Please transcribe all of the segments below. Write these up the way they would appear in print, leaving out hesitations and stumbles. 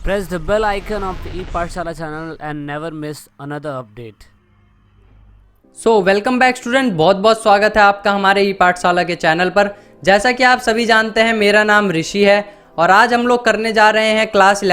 Press the bell icon of the ePathshala channel and never miss another update. Welcome back student, बहुत बहुत स्वागत है आपका हमारे ई पाठशाला के चैनल पर। जैसा कि आप सभी जानते हैं, मेरा नाम ऋषि है और आज हम लोग करने जा रहे हैं क्लास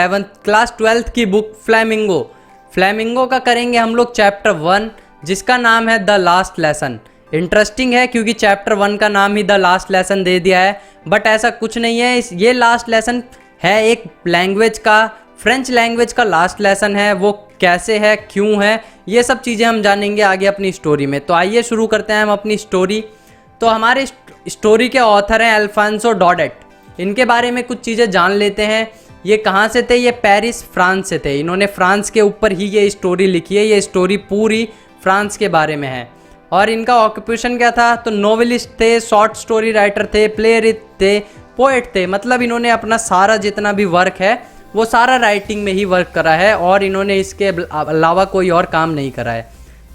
12th की बुक फ्लैमिंगो का करेंगे हम लोग चैप्टर 1, जिसका नाम है द लास्ट लेसन। इंटरेस्टिंग है क्योंकि चैप्टर 1 का नाम ही द लास्ट लेसन दे दिया है, बट ऐसा कुछ नहीं है। ये लास्ट लेसन है एक लैंग्वेज का, फ्रेंच लैंग्वेज का लास्ट लेसन है। वो कैसे है, क्यों है, ये सब चीज़ें हम जानेंगे आगे अपनी स्टोरी में। तो आइए शुरू करते हैं हम अपनी स्टोरी। तो हमारे स्टोरी के ऑथर हैं अल्फांसो डॉडेट। इनके बारे में कुछ चीज़ें जान लेते हैं। ये कहाँ से थे? ये पेरिस, फ्रांस से थे। इन्होंने फ्रांस के ऊपर ही ये स्टोरी लिखी है। ये स्टोरी पूरी फ्रांस के बारे में है। और इनका ऑक्यूपेशन क्या था? तो नोवेलिस्ट थे, शॉर्ट स्टोरी राइटर थे, प्लेरिस्ट थे, पोएट थे। मतलब इन्होंने अपना सारा जितना भी वर्क है वो सारा राइटिंग में ही वर्क करा है और इन्होंने इसके अलावा कोई और काम नहीं करा है।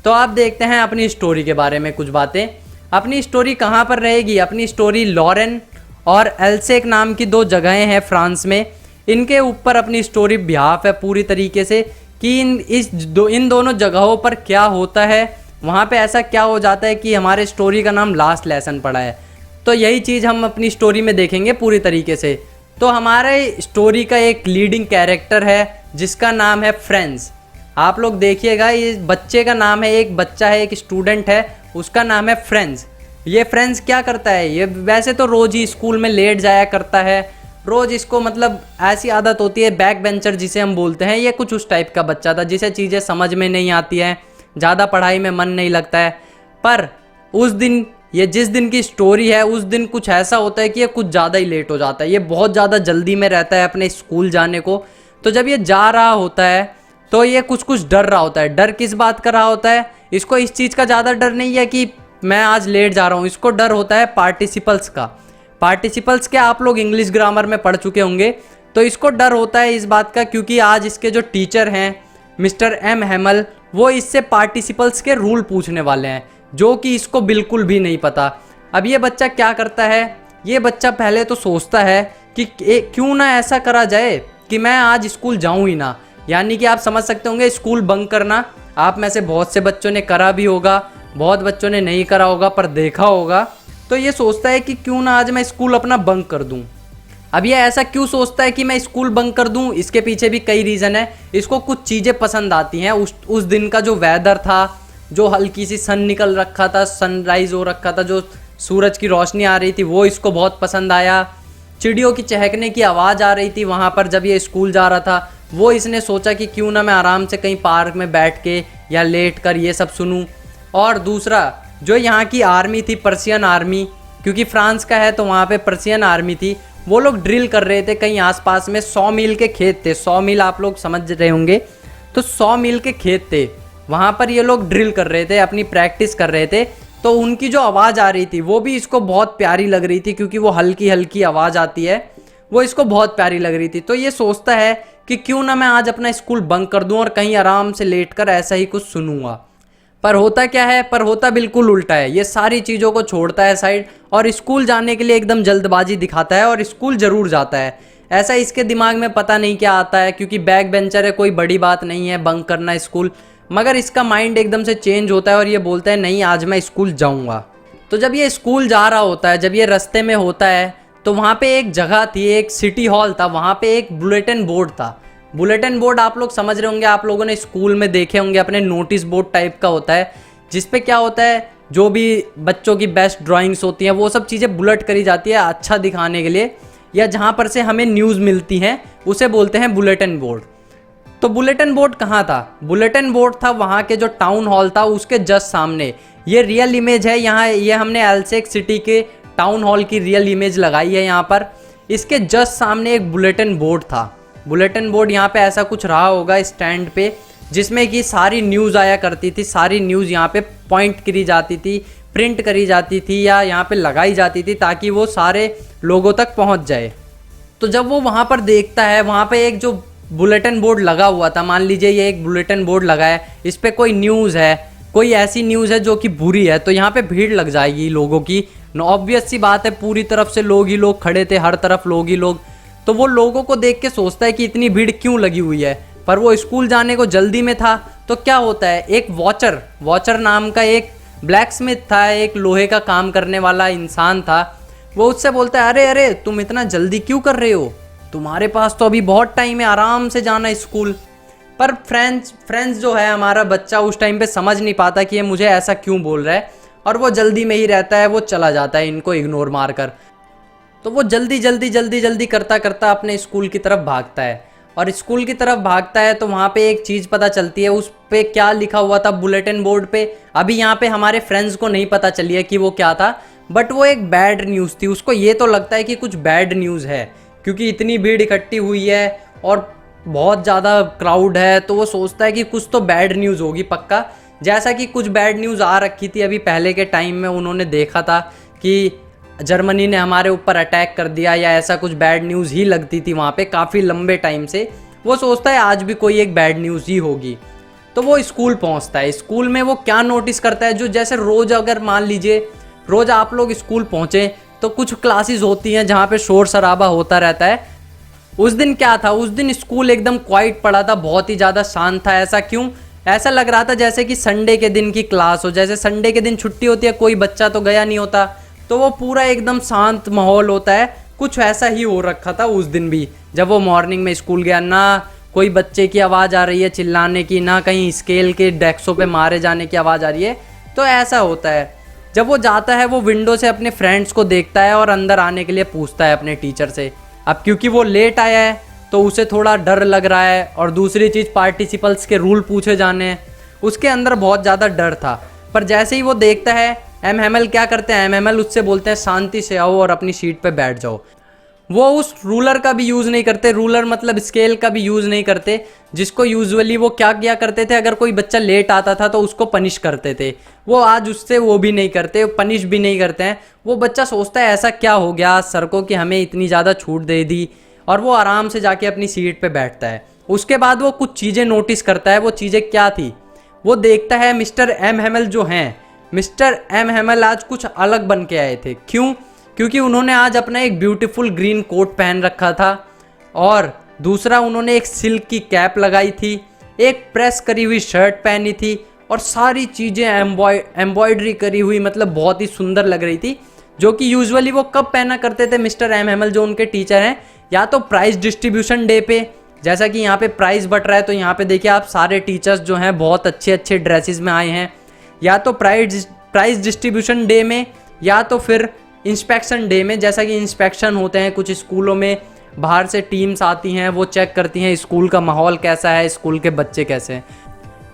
तो आप देखते हैं अपनी स्टोरी के बारे में कुछ बातें। अपनी स्टोरी कहाँ पर रहेगी? अपनी स्टोरी लॉरेन और एल्सेक नाम की दो जगहें हैं फ्रांस में। इनके ऊपर अपनी स्टोरी बिहाफ है पूरी तरीके से कि इन दोनों जगहों पर क्या होता है, वहाँ पे ऐसा क्या हो जाता है कि हमारे स्टोरी का नाम लास्ट लेसन पड़ा है। तो यही चीज़ हम अपनी स्टोरी में देखेंगे पूरी तरीके से। तो हमारे स्टोरी का एक लीडिंग कैरेक्टर है जिसका नाम है फ्रेंड्स। आप लोग देखिएगा, ये बच्चे का नाम है, एक बच्चा है, एक स्टूडेंट है, उसका नाम है फ्रेंड्स। ये फ्रेंड्स क्या करता है? ये वैसे तो रोज़ ही स्कूल में लेट जाया करता है। रोज़ इसको मतलब ऐसी आदत होती है, बैक बेंचर जिसे हम बोलते हैं। ये कुछ उस टाइप का बच्चा था जिसे चीज़ें समझ में नहीं आती हैं, ज़्यादा पढ़ाई में मन नहीं लगता है। पर उस दिन, ये जिस दिन की स्टोरी है, उस दिन कुछ ऐसा होता है कि ये कुछ ज़्यादा ही लेट हो जाता है। ये बहुत ज़्यादा जल्दी में रहता है अपने स्कूल जाने को। तो जब ये जा रहा होता है तो ये कुछ डर रहा होता है। डर किस बात का रहा होता है? इसको इस चीज़ का ज़्यादा डर नहीं है कि मैं आज लेट जा रहा हूँ। इसको डर होता है पार्टिसिपल्स का। पार्टिसिपल्स के आप लोग इंग्लिश ग्रामर में पढ़ चुके होंगे। तो इसको डर होता है इस बात का क्योंकि आज इसके जो टीचर हैं मिस्टर एम हेमल, वो इससे पार्टिसिपल्स के रूल पूछने वाले हैं, जो कि इसको बिल्कुल भी नहीं पता। अब ये बच्चा क्या करता है? ये बच्चा पहले तो सोचता है कि क्यों ना ऐसा करा जाए कि मैं आज स्कूल जाऊं ही ना। यानी कि आप समझ सकते होंगे स्कूल बंक करना। आप में से बहुत से बच्चों ने करा भी होगा, बहुत बच्चों ने नहीं करा होगा, पर देखा होगा। तो ये सोचता है कि क्यों ना आज मैं स्कूल अपना बंक कर दूँ। अब ये ऐसा क्यों सोचता है कि मैं स्कूल बंक कर दूं? इसके पीछे भी कई रीज़न है। इसको कुछ चीज़ें पसंद आती हैं। उस दिन का जो वेदर था, जो हल्की सी सन निकल रखा था, सनराइज़ हो रखा था, जो सूरज की रोशनी आ रही थी, वो इसको बहुत पसंद आया। चिड़ियों की चहकने की आवाज़ आ रही थी वहाँ पर जब ये स्कूल जा रहा था। वो इसने सोचा कि क्यों ना मैं आराम से कहीं पार्क में बैठ के या लेट कर ये सब सुनूँ। और दूसरा, जो यहाँ की आर्मी थी, पर्शियन आर्मी, क्योंकि फ्रांस का है तो वहाँ पर पर्शियन आर्मी थी, वो लोग ड्रिल कर रहे थे कहीं आसपास में। 100 मील के खेत थे। 100 मील आप लोग समझ रहे होंगे। तो 100 मील के खेत थे, वहाँ पर ये लोग ड्रिल कर रहे थे, अपनी प्रैक्टिस कर रहे थे। तो उनकी जो आवाज़ आ रही थी वो भी इसको बहुत प्यारी लग रही थी, क्योंकि वो हल्की हल्की आवाज़ आती है, वो इसको बहुत प्यारी लग रही थी। तो ये सोचता है कि क्यों ना मैं आज अपना स्कूल बंक कर दूँ और कहीं आराम से लेट कर ऐसा ही कुछ सुनूंगा। पर होता क्या है? पर होता बिल्कुल उल्टा है। ये सारी चीज़ों को छोड़ता है साइड और स्कूल जाने के लिए एकदम जल्दबाजी दिखाता है और स्कूल ज़रूर जाता है। ऐसा इसके दिमाग में पता नहीं क्या आता है, क्योंकि बैक बेंचर है, कोई बड़ी बात नहीं है बंक करना स्कूल। मगर इसका माइंड एकदम से चेंज होता है और ये बोलता है नहीं, आज मैं स्कूल जाऊँगा। तो जब ये स्कूल जा रहा होता है, जब ये रास्ते में होता है, तो वहाँ पर एक जगह थी, एक सिटी हॉल था, वहाँ पर एक बुलेटिन बोर्ड था। बुलेटिन बोर्ड आप लोग समझ रहे होंगे, आप लोगों ने स्कूल में देखे होंगे, अपने नोटिस बोर्ड टाइप का होता है, जिस पे क्या होता है, जो भी बच्चों की बेस्ट ड्राइंग्स होती हैं वो सब चीज़ें बुलेट करी जाती है अच्छा दिखाने के लिए, या जहाँ पर से हमें न्यूज़ मिलती हैं उसे बोलते हैं बुलेटिन बोर्ड। तो बुलेटिन बोर्ड कहाँ था? बुलेटिन बोर्ड था वहाँ के जो टाउन हॉल था उसके जस्ट सामने। ये रियल इमेज है यहाँ, ये हमने एल्सेक सिटी के टाउन हॉल की रियल इमेज लगाई है यहाँ पर। इसके जस्ट सामने एक बुलेटिन बोर्ड था। बुलेटिन बोर्ड यहाँ पे ऐसा कुछ रहा होगा स्टैंड पे, जिसमें कि सारी न्यूज़ आया करती थी। सारी न्यूज़ यहाँ पे पॉइंट करी जाती थी, प्रिंट करी जाती थी या यहाँ पे लगाई जाती थी ताकि वो सारे लोगों तक पहुँच जाए। तो जब वो वहाँ पर देखता है, वहाँ पे एक जो बुलेटिन बोर्ड लगा हुआ था, मान लीजिए ये एक बुलेटिन बोर्ड लगा है, इस पर कोई न्यूज़ है, कोई ऐसी न्यूज़ है जो कि बुरी है, तो यहाँ पे भीड़ लग जाएगी लोगों की। ऑब्वियस सी बात है, पूरी तरफ से लोग ही लोग खड़े थे, हर तरफ लोग ही लोग। तो वो लोगों को देख के सोचता है कि इतनी भीड़ क्यों लगी हुई है, पर वो स्कूल जाने को जल्दी में था। तो क्या होता है, एक वॉचर नाम का एक ब्लैकस्मिथ था, एक लोहे का काम करने वाला इंसान था। वो उससे बोलता है, अरे अरे तुम इतना जल्दी क्यों कर रहे हो, तुम्हारे पास तो अभी बहुत टाइम है, आराम से जाना स्कूल। पर फ्रेंड्स जो है हमारा बच्चा उस टाइम पे समझ नहीं पाता कि ये मुझे ऐसा क्यों बोल रहा है, और वो जल्दी में ही रहता है, वो चला जाता है इनको इग्नोर मारकर। तो वो जल्दी करता करता अपने स्कूल की तरफ भागता है, और स्कूल की तरफ भागता है तो वहाँ पे एक चीज़ पता चलती है, उस पे क्या लिखा हुआ था बुलेटिन बोर्ड पे। अभी यहाँ पे हमारे फ्रेंड्स को नहीं पता चली है कि वो क्या था, बट वो एक बैड न्यूज़ थी। उसको ये तो लगता है कि कुछ बैड न्यूज़ है, क्योंकि इतनी भीड़ इकट्ठी हुई है और बहुत ज़्यादा क्राउड है, तो वो सोचता है कि कुछ तो बैड न्यूज़ होगी पक्का। जैसा कि कुछ बैड न्यूज़ आ रखी थी अभी पहले के टाइम में, उन्होंने देखा था कि जर्मनी ने हमारे ऊपर अटैक कर दिया, या ऐसा कुछ बैड न्यूज़ ही लगती थी वहाँ पे काफ़ी लंबे टाइम से। वो सोचता है आज भी कोई एक बैड न्यूज़ ही होगी। तो वो स्कूल पहुँचता है। स्कूल में वो क्या नोटिस करता है, जो जैसे रोज़ अगर मान लीजिए रोज़ आप लोग स्कूल पहुँचे तो कुछ क्लासेस होती हैं जहाँ पे शोर शराबा होता रहता है। उस दिन क्या था, उस दिन स्कूल एकदम क्वाइट पड़ा था, बहुत ही ज़्यादा शांत था। ऐसा क्यों? ऐसा लग रहा था जैसे कि संडे के दिन की क्लास हो, जैसे संडे के दिन छुट्टी होती है, कोई बच्चा तो गया नहीं होता, तो वो पूरा एकदम शांत माहौल होता है। कुछ ऐसा ही हो रखा था उस दिन भी, जब वो मॉर्निंग में स्कूल गया। ना कोई बच्चे की आवाज़ आ रही है चिल्लाने की, ना कहीं स्केल के डेस्कों पे मारे जाने की आवाज़ आ रही है। तो ऐसा होता है। जब वो जाता है, वो विंडो से अपने फ्रेंड्स को देखता है और अंदर आने के लिए पूछता है अपने टीचर से। अब क्योंकि वो लेट आया है तो उसे थोड़ा डर लग रहा है, और दूसरी चीज़ पार्टिसिपल्स के रूल पूछे जाने हैं, उसके अंदर बहुत ज़्यादा डर था। पर जैसे ही वो देखता है, एम हैमल क्या करते हैं, एम हैमल उससे बोलते हैं शांति से आओ और अपनी सीट पे बैठ जाओ। वो उस रूलर का भी यूज़ नहीं करते, रूलर मतलब स्केल का भी यूज़ नहीं करते, जिसको यूजुअली वो क्या किया करते थे, अगर कोई बच्चा लेट आता था तो उसको पनिश करते थे। वो आज उससे वो भी नहीं करते, पनिश भी नहीं करते हैं। वो बच्चा सोचता है ऐसा क्या हो गया सर को कि हमें इतनी ज़्यादा छूट दे दी, और वो आराम से जाके अपनी सीट पे बैठता है। उसके बाद वो कुछ चीज़ें नोटिस करता है। वो चीज़ें क्या थी, वो देखता है मिस्टर एम हैमल जो हैं, मिस्टर एम हैमल आज कुछ अलग बन के आए थे। क्यों? क्योंकि उन्होंने आज अपना एक ब्यूटीफुल ग्रीन कोट पहन रखा था, और दूसरा उन्होंने एक सिल्क की कैप लगाई थी, एक प्रेस करी हुई शर्ट पहनी थी, और सारी चीज़ें एम्ब्रॉयडरी करी हुई, मतलब बहुत ही सुंदर लग रही थी। जो कि यूजुअली वो कब पहना करते थे मिस्टर एम हैमल जो उनके टीचर हैं, या तो प्राइज़ डिस्ट्रीब्यूशन डे पे, जैसा कि यहाँ पे प्राइज़ बट रहा है तो यहाँ पे देखिए आप सारे टीचर्स जो हैं बहुत अच्छे अच्छे ड्रेसेस में आए हैं, या तो प्राइज़ डिस्ट्रीब्यूशन डे में, या तो फिर इंस्पेक्शन डे में। जैसा कि इंस्पेक्शन होते हैं कुछ स्कूलों में, बाहर से टीम्स आती हैं, वो चेक करती हैं स्कूल का माहौल कैसा है, स्कूल के बच्चे कैसे हैं।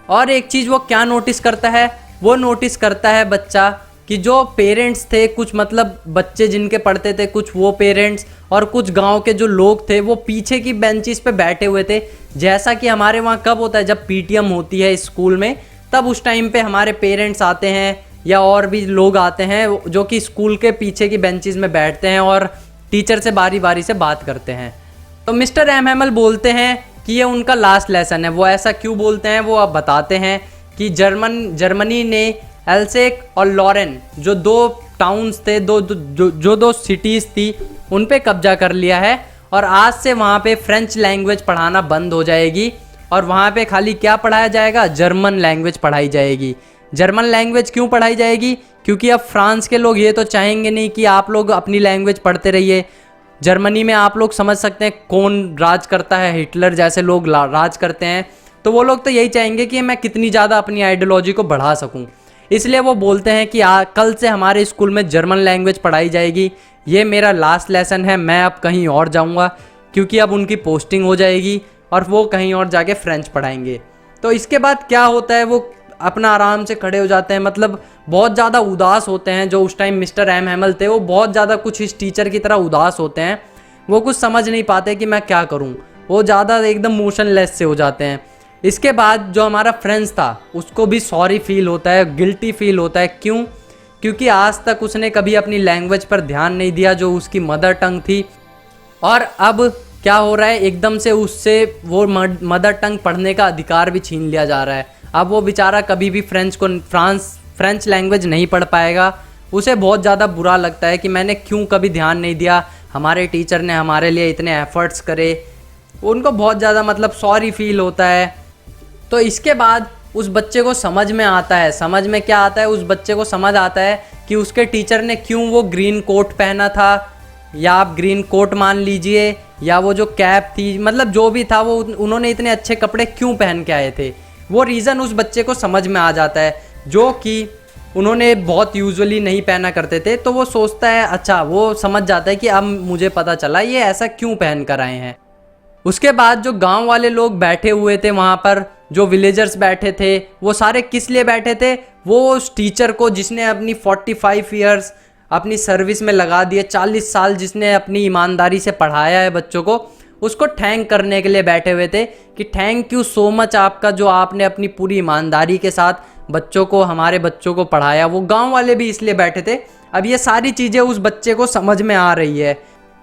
और एक चीज़ वो क्या नोटिस करता है, वो नोटिस करता है बच्चा कि जो पेरेंट्स थे, कुछ मतलब बच्चे जिनके पढ़ते थे, कुछ वो पेरेंट्स और कुछ गांव के जो लोग थे, वो पीछे की बेंचेस पे बैठे हुए थे। जैसा कि हमारे वहाँ कब होता है, जब पीटीएम होती है स्कूल में, तब उस टाइम पे हमारे पेरेंट्स आते हैं या और भी लोग आते हैं जो कि स्कूल के पीछे की बेंचेस में बैठते हैं और टीचर से बारी बारी से बात करते हैं। तो मिस्टर एम हैमल बोलते हैं कि ये उनका लास्ट लेसन है। वो ऐसा क्यों बोलते हैं वो अब बताते हैं कि जर्मनी ने एल्सेक और लॉरेन जो दो टाउन्स थे, दो सिटीज़ थी, उन पे कब्जा कर लिया है, और आज से वहाँ पे फ्रेंच लैंग्वेज पढ़ाना बंद हो जाएगी, और वहाँ पे खाली क्या पढ़ाया जाएगा, जर्मन लैंग्वेज पढ़ाई जाएगी। जर्मन लैंग्वेज क्यों पढ़ाई जाएगी? क्योंकि अब फ्रांस के लोग ये तो चाहेंगे नहीं कि आप लोग अपनी लैंग्वेज पढ़ते रहिए। जर्मनी में आप लोग समझ सकते हैं कौन राज करता है, हिटलर जैसे लोग राज करते हैं, तो वो लोग तो यही चाहेंगे कि मैं कितनी ज़्यादा अपनी आइडियोलॉजी को बढ़ा सकूं। इसलिए वो बोलते हैं कि कल से हमारे स्कूल में जर्मन लैंग्वेज पढ़ाई जाएगी, ये मेरा लास्ट लेसन है, मैं अब कहीं और जाऊंगा, क्योंकि अब उनकी पोस्टिंग हो जाएगी और वो कहीं और जाके फ्रेंच पढ़ाएंगे। तो इसके बाद क्या होता है, वो अपना आराम से खड़े हो जाते हैं, मतलब बहुत ज़्यादा उदास होते हैं। जो उस टाइम मिस्टर एम हैमल थे वो बहुत ज़्यादा कुछ इस टीचर की तरह उदास होते हैं, वो कुछ समझ नहीं पाते कि मैं क्या करूं, वो ज़्यादा एकदम मोशनलेस से हो जाते हैं। इसके बाद जो हमारा फ्रेंड्स था उसको भी सॉरी फील होता है, गिल्टी फील होता है। क्यों? क्योंकि आज तक उसने कभी अपनी लैंग्वेज पर ध्यान नहीं दिया जो उसकी मदर टंग थी, और अब क्या हो रहा है, एकदम से उससे वो मदर टंग पढ़ने का अधिकार भी छीन लिया जा रहा है। अब वो बेचारा कभी भी फ्रेंच लैंग्वेज नहीं पढ़ पाएगा। उसे बहुत ज़्यादा बुरा लगता है कि मैंने क्यों कभी ध्यान नहीं दिया, हमारे टीचर ने हमारे लिए इतने एफर्ट्स करे, उनको बहुत ज़्यादा मतलब सॉरी फील होता है। तो इसके बाद उस बच्चे को समझ में आता है, समझ में क्या आता है, उस बच्चे को समझ आता है कि उसके टीचर ने क्यों वो ग्रीन कोट पहना था, या आप ग्रीन कोट मान लीजिए, या वो जो कैप थी, मतलब जो भी था वो उन्होंने इतने अच्छे कपड़े क्यों पहन के आए थे, वो रीज़न उस बच्चे को समझ में आ जाता है, जो कि उन्होंने बहुत यूजुअली नहीं पहना करते थे। तो वो सोचता है, अच्छा वो समझ जाता है कि अब मुझे पता चला ये ऐसा क्यों पहन कर आए हैं। उसके बाद जो गांव वाले लोग बैठे हुए थे वहाँ पर, जो विलेजर्स बैठे थे, वो सारे किस लिए बैठे थे, वो उस टीचर को जिसने अपनी 45 ईयर्स अपनी सर्विस में लगा दिए, 40 साल जिसने अपनी ईमानदारी से पढ़ाया है बच्चों को, उसको थैंक करने के लिए बैठे हुए थे कि थैंक यू सो मच आपका, जो आपने अपनी पूरी ईमानदारी के साथ बच्चों को, हमारे बच्चों को पढ़ाया। वो गांव वाले भी इसलिए बैठे थे। अब ये सारी चीज़ें उस बच्चे को समझ में आ रही है।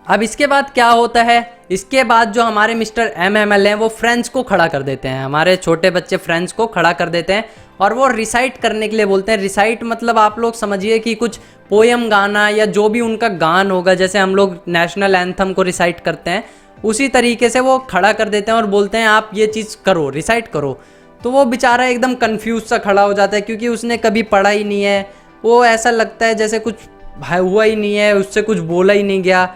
अब इसके बाद क्या होता है, इसके बाद जो हमारे मिस्टर MML हैं वो फ्रेंड्स को खड़ा कर देते हैं, हमारे छोटे बच्चे फ्रेंड्स को खड़ा कर देते हैं और वो रिसाइट करने के लिए बोलते हैं। रिसाइट मतलब आप लोग समझिए कि कुछ पोयम गाना या जो भी उनका गान होगा, जैसे हम लोग नेशनल एंथम को रिसाइट करते हैं, उसी तरीके से वो खड़ा कर देते हैं और बोलते हैं आप ये चीज़ करो, रिसाइट करो। तो वो बेचारा एकदम कंफ्यूज सा खड़ा हो जाता है, क्योंकि उसने कभी पढ़ा ही नहीं है। वो ऐसा लगता है जैसे कुछ हुआ ही नहीं है, उससे कुछ बोला ही नहीं गया।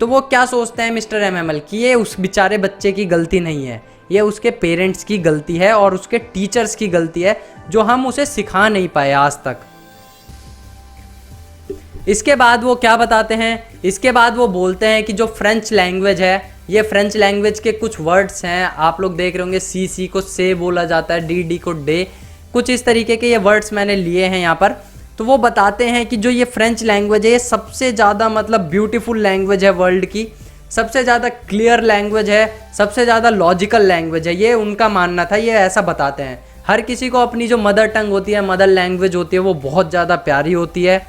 तो वो क्या सोचते हैं मिस्टर MML कि ये उस बेचारे बच्चे की गलती नहीं है, ये उसके पेरेंट्स की गलती है और उसके टीचर्स की गलती है, जो हम उसे सिखा नहीं पाए आज तक। इसके बाद वो क्या बताते हैं, इसके बाद वो बोलते हैं कि जो फ्रेंच लैंग्वेज है, ये फ्रेंच लैंग्वेज के कुछ वर्ड्स हैं, आप लोग देख रहे होंगे सी को से बोला जाता है, डी को डे, कुछ इस तरीके के ये वर्ड्स मैंने लिए हैं यहाँ पर। तो वो बताते हैं कि जो ये फ्रेंच लैंग्वेज है, ये सबसे ज़्यादा मतलब ब्यूटीफुल लैंग्वेज है वर्ल्ड की, सबसे ज़्यादा क्लियर लैंग्वेज है, सबसे ज़्यादा लॉजिकल लैंग्वेज है, ये उनका मानना था। ये ऐसा बताते हैं। हर किसी को अपनी जो मदर टंग होती है, मदर लैंग्वेज होती है, वो बहुत ज़्यादा प्यारी होती है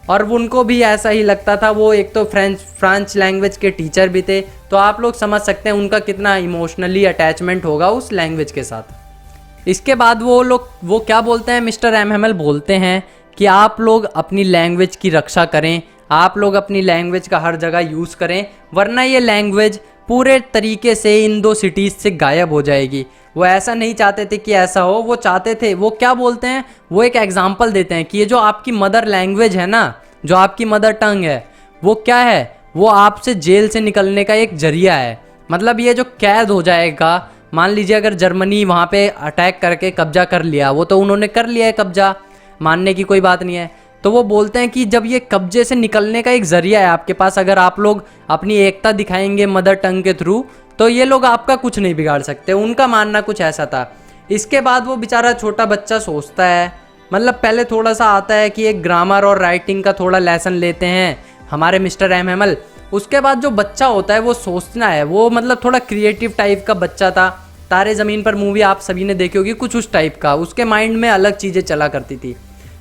और उनको भी ऐसा ही लगता था। वो एक तो फ्रेंच लैंग्वेज के टीचर भी थे, तो आप लोग समझ सकते हैं उनका कितना इमोशनली अटैचमेंट होगा उस लैंग्वेज के साथ। इसके बाद वो क्या बोलते हैं, मिस्टर MML बोलते हैं कि आप लोग अपनी लैंग्वेज की रक्षा करें, आप लोग अपनी लैंग्वेज का हर जगह यूज़ करें, वरना ये लैंग्वेज पूरे तरीके से इन 2 सिटीज़ से गायब हो जाएगी। वो ऐसा नहीं चाहते थे कि ऐसा हो, वो चाहते थे, वो क्या बोलते हैं, वो एक एग्जाम्पल देते हैं कि ये जो आपकी मदर लैंग्वेज है ना, जो आपकी मदर टंग है, वो क्या है, वो आपसे जेल से निकलने का एक जरिया है। मतलब ये जो कैद हो जाएगा, मान लीजिए अगर जर्मनी वहाँ पे अटैक करके कब्जा कर लिया, वो तो उन्होंने कर लिया है कब्जा, मानने की कोई बात नहीं है। तो वो बोलते हैं कि जब ये कब्जे से निकलने का एक जरिया है आपके पास, अगर आप लोग अपनी एकता दिखाएंगे मदर टंग के थ्रू, तो ये लोग आपका कुछ नहीं बिगाड़ सकते। उनका मानना कुछ ऐसा था। इसके बाद वो बेचारा छोटा बच्चा सोचता है, मतलब पहले थोड़ा सा आता है कि एक ग्रामर और राइटिंग का थोड़ा लेसन लेते हैं हमारे मिस्टर MML। उसके बाद जो बच्चा होता है वो सोचना है, वो मतलब थोड़ा क्रिएटिव टाइप का बच्चा था। तारे ज़मीन पर मूवी आप सभी ने देखी होगी, कुछ उस टाइप का, उसके माइंड में अलग चीज़ें चला करती थी।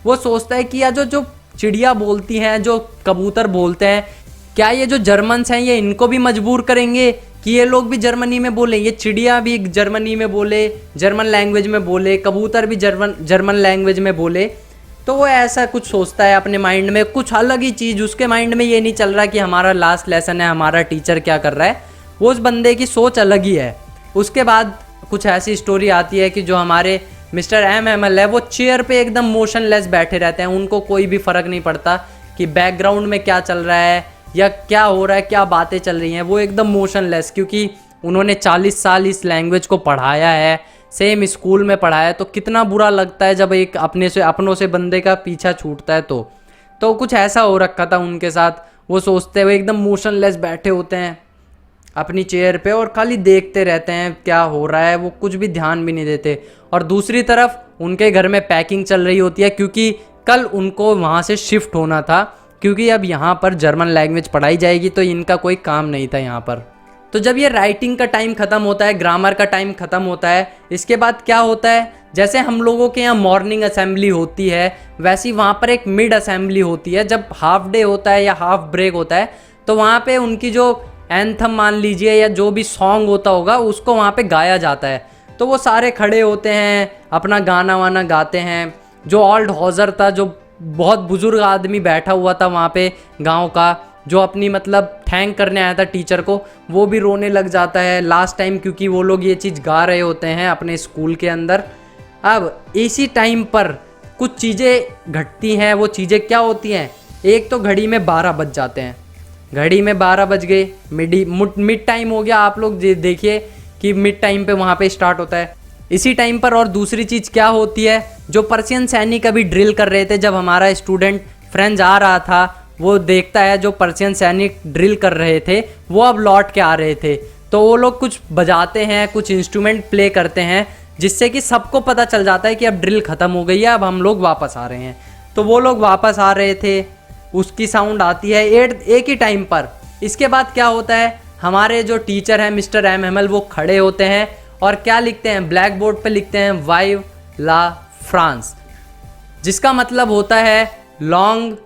वो सोचता है कि या जो चिड़िया बोलती हैं, जो कबूतर बोलते हैं, क्या ये जो जर्मन्स हैं ये इनको भी मजबूर करेंगे कि ये लोग भी जर्मनी में बोले, ये चिड़िया भी जर्मनी में बोले, जर्मन लैंग्वेज में बोले, कबूतर भी जर्मन लैंग्वेज में बोले। तो वो ऐसा कुछ सोचता है अपने माइंड में, कुछ अलग ही चीज़। उसके माइंड में ये नहीं चल रहा कि हमारा लास्ट लेसन है, हमारा टीचर क्या कर रहा है, वो उस बंदे की सोच अलग ही है। उसके बाद कुछ ऐसी स्टोरी आती है कि जो हमारे मिस्टर MML है वो चेयर पे एकदम मोशनलेस बैठे रहते हैं, उनको कोई भी फ़र्क नहीं पड़ता कि बैकग्राउंड में क्या चल रहा है या क्या हो रहा है, क्या बातें चल रही हैं, वो एकदम मोशनलेस, क्योंकि उन्होंने 40 साल इस लैंग्वेज को पढ़ाया है, सेम स्कूल में पढ़ाया है। तो कितना बुरा लगता है जब एक अपनों से बंदे का पीछा छूटता है। तो कुछ ऐसा हो रखा था उनके साथ। वो सोचते हुए एकदम मोशनलेस बैठे होते हैं अपनी चेयर पे और खाली देखते रहते हैं क्या हो रहा है, वो कुछ भी ध्यान भी नहीं देते। और दूसरी तरफ उनके घर में पैकिंग चल रही होती है, क्योंकि कल उनको वहाँ से शिफ्ट होना था, क्योंकि अब यहाँ पर जर्मन लैंग्वेज पढ़ाई जाएगी, तो इनका कोई काम नहीं था यहाँ पर। तो जब ये राइटिंग का टाइम ख़त्म होता है, ग्रामर का टाइम ख़त्म होता है, इसके बाद क्या होता है, जैसे हम लोगों के यहाँ मॉर्निंग असेंबली होती है, वैसी वहाँ पर एक मिड असेंबली होती है। जब हाफ डे होता है या हाफ ब्रेक होता है, तो वहाँ पे उनकी जो एंथम मान लीजिए या जो भी सॉन्ग होता होगा, उसको वहाँ पे गाया जाता है। तो वो सारे खड़े होते हैं, अपना गाना वाना गाते हैं। जो ओल्ड हॉजर था, जो बहुत बुजुर्ग आदमी बैठा हुआ था वहाँ पे गांव का, जो अपनी मतलब थैंक करने आया था टीचर को, वो भी रोने लग जाता है लास्ट टाइम, क्योंकि वो लोग ये चीज़ गा रहे होते हैं अपने स्कूल के अंदर। अब इसी टाइम पर कुछ चीज़ें घटती हैं। वो चीज़ें क्या होती हैं? एक तो घड़ी में 12 बज जाते हैं, घड़ी में 12 बज गए, मिड टाइम हो गया। आप लोग देखिए कि मिड टाइम पे वहाँ पे स्टार्ट होता है इसी टाइम पर। और दूसरी चीज़ क्या होती है, जो पर्शियन सैनिक अभी ड्रिल कर रहे थे, जब हमारा स्टूडेंट फ्रेंच आ रहा था, वो देखता है जो पर्शियन सैनिक ड्रिल कर रहे थे वो अब लौट के आ रहे थे, तो वो लोग कुछ बजाते हैं, कुछ इंस्ट्रूमेंट प्ले करते हैं, जिससे कि सबको पता चल जाता है कि अब ड्रिल ख़त्म हो गई है, अब हम लोग वापस आ रहे हैं। तो वो लोग वापस आ रहे थे, उसकी साउंड आती है एक ही टाइम पर। इसके बाद क्या होता है, हमारे जो टीचर हैं मिस्टर एम वो खड़े होते हैं और क्या लिखते हैं, ब्लैक बोर्ड पे लिखते हैं वाइव ला फ्रांस, जिसका मतलब होता है लॉन्ग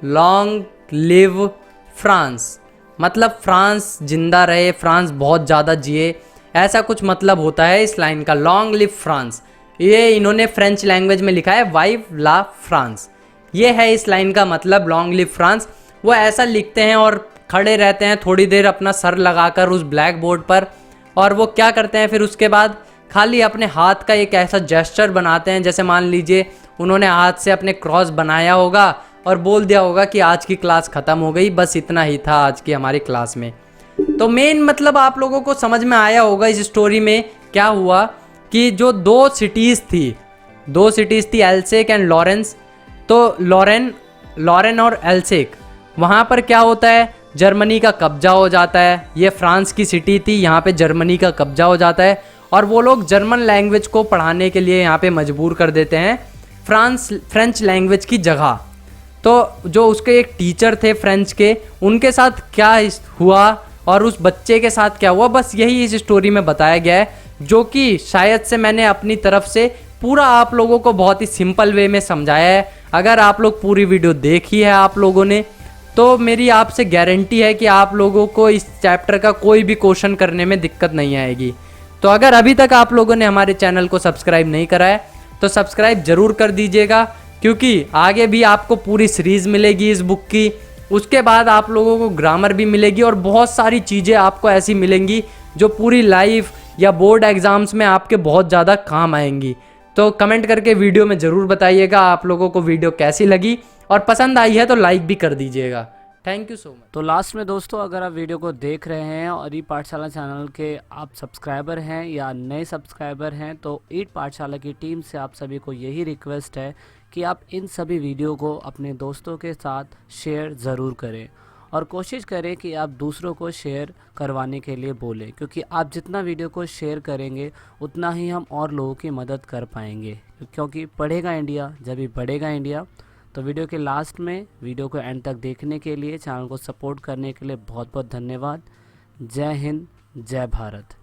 लॉन्ग लिव फ्रांस, मतलब फ्रांस जिंदा रहे, फ्रांस बहुत ज़्यादा जिए, ऐसा कुछ मतलब होता है इस लाइन का, लॉन्ग लिव फ्रांस। ये इन्होंने फ्रेंच लैंग्वेज में लिखा है वाइव ला फ्रांस, ये है इस लाइन का मतलब, लॉन्ग लिव फ्रांस। वो ऐसा लिखते हैं और खड़े रहते हैं थोड़ी देर अपना सर लगाकर उस ब्लैक बोर्ड पर, और वो क्या करते हैं फिर उसके बाद, खाली अपने हाथ का एक ऐसा जेस्चर बनाते हैं, जैसे मान लीजिए उन्होंने हाथ से अपने क्रॉस बनाया होगा और बोल दिया होगा कि आज की क्लास ख़त्म हो गई, बस इतना ही था आज की हमारी क्लास में। तो मेन मतलब आप लोगों को समझ में आया होगा इस स्टोरी में क्या हुआ, कि जो दो सिटीज़ थी एल्सेक एंड लॉरेंस। तो लॉरेन और एल्सेक, वहाँ पर क्या होता है, जर्मनी का कब्जा हो जाता है। ये फ्रांस की सिटी थी, यहाँ पे जर्मनी का कब्जा हो जाता है और वो लोग जर्मन लैंग्वेज को पढ़ाने के लिए यहाँ पे मजबूर कर देते हैं फ्रेंच लैंग्वेज की जगह। तो जो उसके एक टीचर थे फ्रेंच के, उनके साथ क्या हुआ और उस बच्चे के साथ क्या हुआ, बस यही इस स्टोरी में बताया गया है, जो कि शायद से मैंने अपनी तरफ से पूरा आप लोगों को बहुत ही सिंपल वे में समझाया है। अगर आप लोग पूरी वीडियो देखी है आप लोगों ने, तो मेरी आपसे गारंटी है कि आप लोगों को इस चैप्टर का कोई भी क्वेश्चन करने में दिक्कत नहीं आएगी। तो अगर अभी तक आप लोगों ने हमारे चैनल को सब्सक्राइब नहीं करा है तो सब्सक्राइब जरूर कर दीजिएगा, क्योंकि आगे भी आपको पूरी सीरीज़ मिलेगी इस बुक की। उसके बाद आप लोगों को ग्रामर भी मिलेगी और बहुत सारी चीज़ें आपको ऐसी मिलेंगी जो पूरी लाइफ या बोर्ड एग्ज़ाम्स में आपके बहुत ज़्यादा काम आएंगी। तो कमेंट करके वीडियो में ज़रूर बताइएगा आप लोगों को वीडियो कैसी लगी, और पसंद आई है तो लाइक भी कर दीजिएगा। Thank you so much. तो लास्ट में दोस्तों, अगर आप वीडियो को देख रहे हैं और ई पाठशाला चैनल के आप सब्सक्राइबर हैं या नए सब्सक्राइबर हैं, तो ई पाठशाला की टीम से आप सभी को यही रिक्वेस्ट है कि आप इन सभी वीडियो को अपने दोस्तों के साथ शेयर ज़रूर करें और कोशिश करें कि आप दूसरों को शेयर करवाने के लिए बोलें, क्योंकि आप जितना वीडियो को शेयर करेंगे उतना ही हम और लोगों की मदद कर पाएंगे, क्योंकि पढ़ेगा इंडिया जब भी बढ़ेगा इंडिया। तो वीडियो के लास्ट में वीडियो को एंड तक देखने के लिए, चैनल को सपोर्ट करने के लिए बहुत बहुत धन्यवाद। जय हिंद, जय भारत।